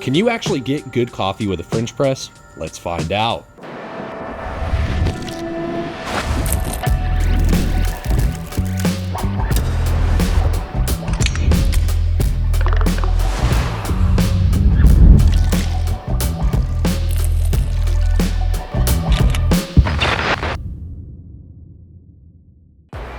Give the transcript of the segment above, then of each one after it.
Can you actually get good coffee with a French press? Let's find out.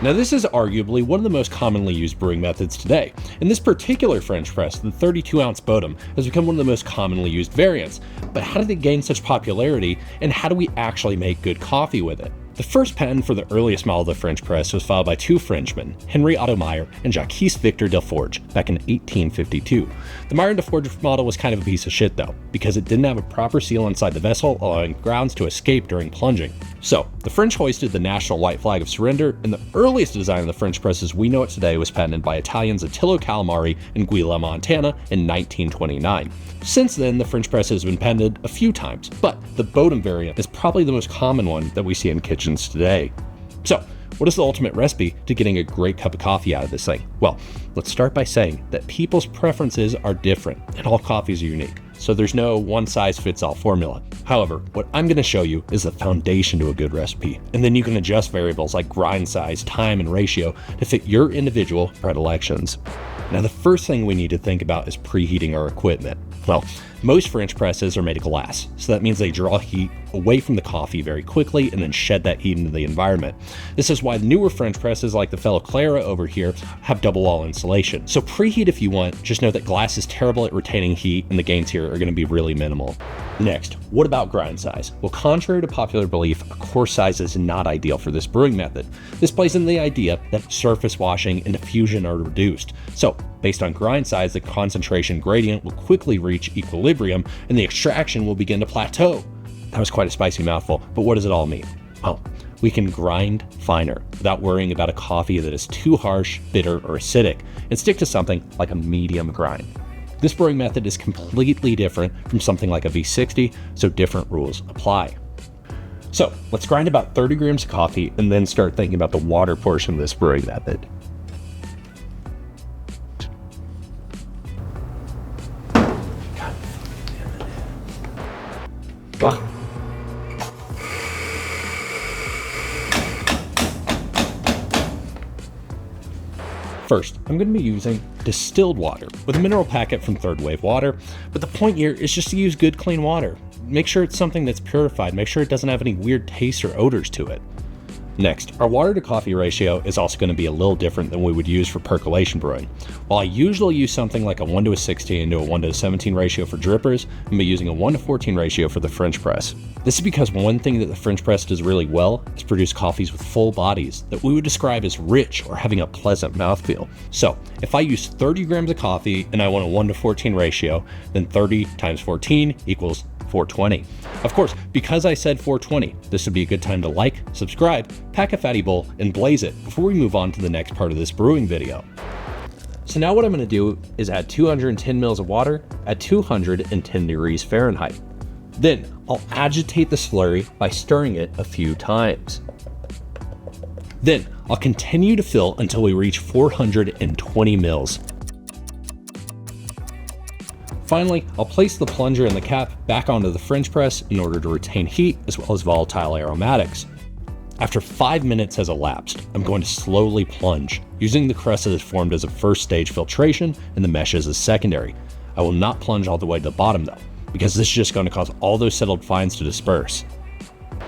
Now this is arguably one of the most commonly used brewing methods today. In this particular French press, the 32-ounce Bodum has become one of the most commonly used variants. But how did it gain such popularity, and how do we actually make good coffee with it? The first patent for the earliest model of the French press was filed by two Frenchmen, Henri Otto Meyer and Jacques-Victor Deforge, back in 1852. The Meyer and Deforge model was kind of a piece of shit though, because it didn't have a proper seal inside the vessel, allowing grounds to escape during plunging. So, the French hoisted the national white flag of surrender, and the earliest design of the French press as we know it today was patented by Italians Attilio Calamari and Guilla Montana in 1929. Since then, the French press has been patented a few times, but the Bodum variant is probably the most common one that we see in kitchens today. So, what is the ultimate recipe to getting a great cup of coffee out of this thing? Well, let's start by saying that people's preferences are different, and all coffees are unique. So there's no one-size-fits-all formula. However, what I'm going to show you is the foundation to a good recipe, and then you can adjust variables like grind size, time, and ratio to fit your individual predilections. Now, the first thing we need to think about is preheating our equipment. Well, most French presses are made of glass, so that means they draw heat away from the coffee very quickly and then shed that heat into the environment. This is why the newer French presses like the fellow Clara over here have double wall insulation. So preheat if you want, just know that glass is terrible at retaining heat and the gains here are going to be really minimal. Next, what about grind size? Well, contrary to popular belief, a coarse size is not ideal for this brewing method. This plays into the idea that surface washing and diffusion are reduced. So, based on grind size, the concentration gradient will quickly reach equilibrium and the extraction will begin to plateau. That was quite a spicy mouthful, but what does it all mean? Well, we can grind finer without worrying about a coffee that is too harsh, bitter, or acidic, and stick to something like a medium grind. This brewing method is completely different from something like a V60, so different rules apply. So let's grind about 30 grams of coffee and then start thinking about the water portion of this brewing method. God damn it. First, I'm going to be using distilled water with a mineral packet from Third Wave Water, but the point here is just to use good clean water. Make sure it's something that's purified, make sure it doesn't have any weird tastes or odors to it. Next, our water to coffee ratio is also going to be a little different than we would use for percolation brewing. While I usually use something like a 1 to a 16 to a 1 to a 17 ratio for drippers, I'm going to be using a 1 to 14 ratio for the French press. This is because one thing that the French press does really well is produce coffees with full bodies that we would describe as rich or having a pleasant mouthfeel. So, if I use 30 grams of coffee and I want a 1 to 14 ratio, then 30 times 14 equals 420. Of course, because I said 420, this would be a good time to like, subscribe, pack a fatty bowl, and blaze it before we move on to the next part of this brewing video. So now what I'm going to do is add 210 mils of water at 210 degrees Fahrenheit. Then I'll agitate the slurry by stirring it a few times. Then I'll continue to fill until we reach 420 mils. Finally, I'll place the plunger and the cap back onto the French press in order to retain heat as well as volatile aromatics. After 5 minutes has elapsed, I'm going to slowly plunge, using the crust that is formed as a first stage filtration and the mesh as a secondary. I will not plunge all the way to the bottom though, because this is just going to cause all those settled fines to disperse.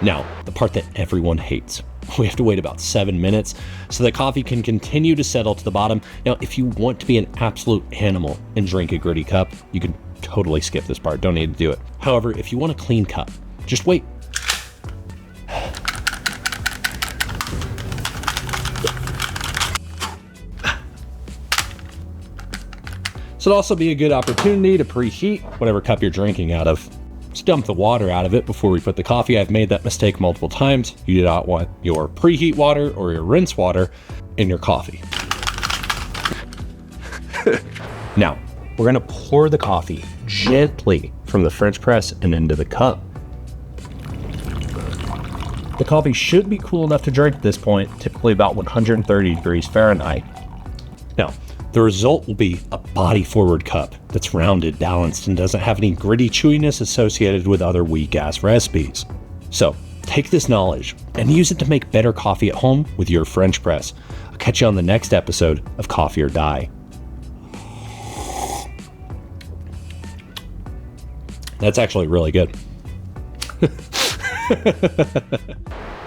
Now, the part that everyone hates. We have to wait about 7 minutes so that coffee can continue to settle to the bottom. Now, if you want to be an absolute animal and drink a gritty cup, you can totally skip this part, don't need to do it. However, if you want a clean cup, just wait. So it'll also be a good opportunity to preheat whatever cup you're drinking out of. Just dump the water out of it before we put the coffee. I've made that mistake multiple times. You do not want your preheat water or your rinse water in your coffee. Now, we're gonna pour the coffee gently from the French press and into the cup. The coffee should be cool enough to drink at this point, typically about 130 degrees Fahrenheit. Now, The result will be a body-forward cup that's rounded, balanced, and doesn't have any gritty chewiness associated with other weak-ass recipes. So, take this knowledge and use it to make better coffee at home with your French press. I'll catch you on the next episode of Coffee or Die. That's actually really good.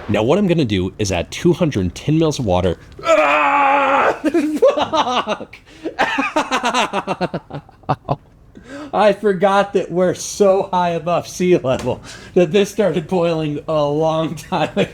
Now what I'm going to do is add 210 mils of water. Fuck! I forgot that we're so high above sea level that this started boiling a long time ago.